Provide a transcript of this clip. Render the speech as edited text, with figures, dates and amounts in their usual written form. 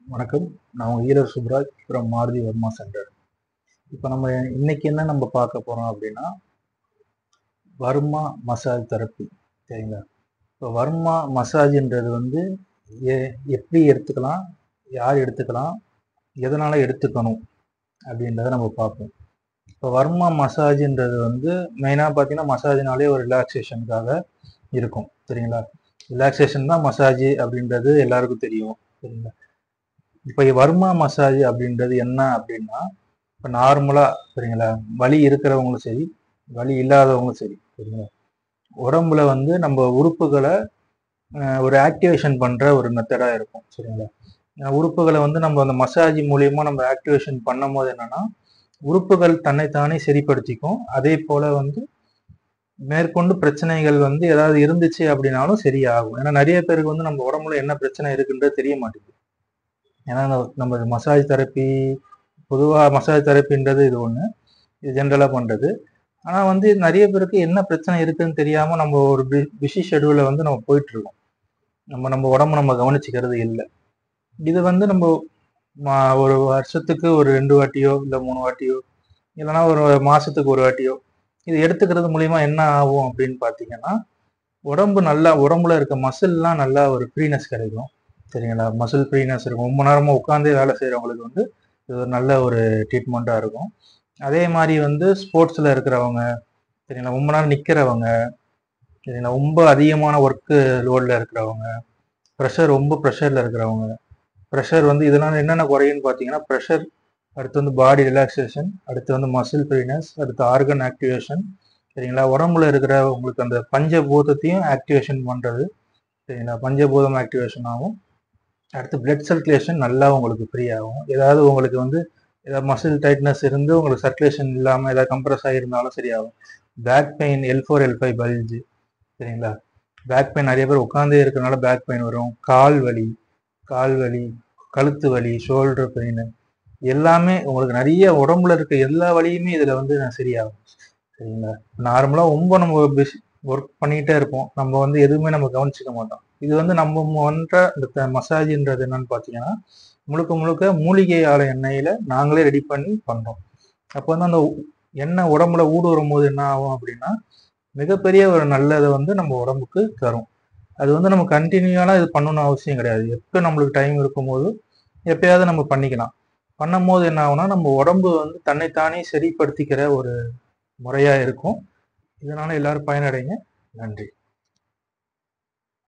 வணக்கம். நான் உங்க ஈரர் சுப்ராஜ் ஃப்ரம் மாருதி வர்மா சென்டர். இப்போ நம்ம இன்னைக்கு என்ன நம்ம பார்க்க போறோம் அப்படின்னா, வர்மா மசாஜ் தெரப்பி. சரிங்களா? இப்போ வர்மா மசாஜ்ன்றது வந்து எப்படி எடுத்துக்கலாம், யார் எடுத்துக்கலாம், எதனால எடுத்துக்கணும் அப்படின்றத நம்ம பார்ப்போம். இப்போ வர்மா மசாஜ்ன்றது வந்து மெயினாக பார்த்தீங்கன்னா, மசாஜ்னாலே ஒரு ரிலாக்ஸேஷனுக்காக இருக்கும். சரிங்களா? ரிலாக்ஸேஷன் தான் மசாஜ் அப்படின்றது எல்லாருக்கும் தெரியும். சரிங்களா? இப்போ வர்மா மசாஜ் அப்படின்றது என்ன அப்படின்னா, இப்போ நார்மலாக சரிங்களா, வலி இருக்கிறவங்களும் சரி, வலி இல்லாதவங்களும் சரி, சரிங்களா, உடம்புல வந்து நம்ம உறுப்புகளை ஒரு ஆக்டிவேஷன் பண்ணுற ஒரு மெத்தடாக இருக்கும். சரிங்களா, உறுப்புகளை வந்து நம்ம அந்த மசாஜ் மூலியமா நம்ம ஆக்டிவேஷன் பண்ணும் போது என்னன்னா, உறுப்புகள் தன்னைத்தானே சரிப்படுத்திக்கும். அதே போல வந்து மேற்கொண்டு பிரச்சனைகள் வந்து ஏதாவது இருந்துச்சு அப்படின்னாலும் சரியாகும். ஏன்னா நிறைய பேருக்கு வந்து நம்ம உடம்புல என்ன பிரச்சனை இருக்குன்றது தெரிய மாட்டேங்குது. ஏன்னா நம்ம மசாஜ் தெரப்பி, பொதுவாக மசாஜ் தெரப்பின்றது இது ஒன்று, இது ஜென்ரலாக பண்ணுறது. ஆனால் வந்து நிறைய பேருக்கு என்ன பிரச்சனை இருக்குன்னு தெரியாமல் நம்ம ஒரு பிஸி ஷெடியூலில் வந்து நம்ம போயிட்டுருக்கோம். நம்ம உடம்பு நம்ம கவனிச்சிக்கிறது இல்லை. இது வந்து நம்ம ஒரு வருஷத்துக்கு ஒரு 2 வாட்டியோ இல்லை 3 வாட்டியோ இல்லைன்னா ஒரு மாதத்துக்கு ஒரு வாட்டியோ இது எடுத்துக்கிறது மூலிமா என்ன ஆகும் அப்படின்னு பார்த்தீங்கன்னா, உடம்புல இருக்க மசில்லாம் நல்லா ஒரு ஃப்ரீனஸ் கிடைக்கும். சரிங்களா, மசில் ஃப்ரீனஸ் இருக்கும். ரொம்ப நேரமாக உட்காந்தே வேலை செய்கிறவங்களுக்கு வந்து இது ஒரு நல்ல ஒரு ட்ரீட்மெண்ட்டாக இருக்கும். அதே மாதிரி வந்து ஸ்போர்ட்ஸில் இருக்கிறவங்க, சரிங்களா, ரொம்ப நேரம் நிற்கிறவங்க, சரிங்களா, ரொம்ப அதிகமான ஒர்க்கு லோடில் இருக்கிறவங்க, ரொம்ப ப்ரெஷரில் இருக்கிறவங்க, ப்ரெஷர் வந்து இதனால் என்னென்ன குறையுன்னு பார்த்தீங்கன்னா, ப்ரெஷர், அடுத்து வந்து பாடி ரிலாக்ஸேஷன், அடுத்து வந்து மசில் ஃப்ரீனஸ், அடுத்து ஆர்கன் ஆக்டிவேஷன், சரிங்களா, உடம்புல இருக்கிற உங்களுக்கு அந்த பஞ்சபூதத்தையும் ஆக்டிவேஷன் பண்ணுறது. சரிங்களா, பஞ்சபூதம் ஆக்டிவேஷன் ஆகும். அடுத்து பிளட் சர்க்குலேஷன் நல்லா உங்களுக்கு ஃப்ரீ ஆகும். ஏதாவது உங்களுக்கு வந்து ஏதாவது மசில் டைட்னஸ் இருந்து உங்களுக்கு சர்க்குலேஷன் இல்லாமல் ஏதாவது கம்ப்ரஸ் ஆகியிருந்தாலும் சரியாகும். Back pain, L4 L5 bulge, சரிங்களா, பேக் பெயின் நிறைய பேர் உட்காந்தே இருக்கிறனால பேக் பெயின் வரும். கால் வலி, கழுத்து வலி, ஷோல்டர் பெயின், எல்லாமே உங்களுக்கு நிறைய உடம்புல இருக்க எல்லா வலியுமே இதில் வந்து சரியாகும். சரிங்களா, நார்மலாக ரொம்ப நம்ம ஒர்க் பண்ணிகிட்டே இருப்போம், நம்ம வந்து எதுவுமே நம்ம கவனிச்சிக்க மாட்டோம். இது வந்து நம்ம பண்ணுற இந்த மசாஜ்ன்றது என்னன்னு பார்த்தீங்கன்னா, முழுக்க மூலிகை ஆலை எண்ணெயில் நாங்களே ரெடி பண்ணி பண்ணுறோம். அப்போ வந்து அந்த எண்ணெய் உடம்புல ஊடுருவும் போது என்ன ஆகும் அப்படின்னா, மிகப்பெரிய ஒரு நல்லதை வந்து நம்ம உடம்புக்கு தரும். அது வந்து நம்ம கண்டினியூவாலாம் இது பண்ணணும்னு அவசியம் கிடையாது. எப்போ நம்மளுக்கு டைம் இருக்கும்போது எப்பயாவது நம்ம பண்ணிக்கலாம். பண்ணும் போது என்ன ஆகும்னா, நம்ம உடம்பு வந்து தன்னைத்தானே சரிப்படுத்திக்கிற ஒரு முறையாக இருக்கும். இதனால எல்லாரும் பயனடைங்க. நன்றி.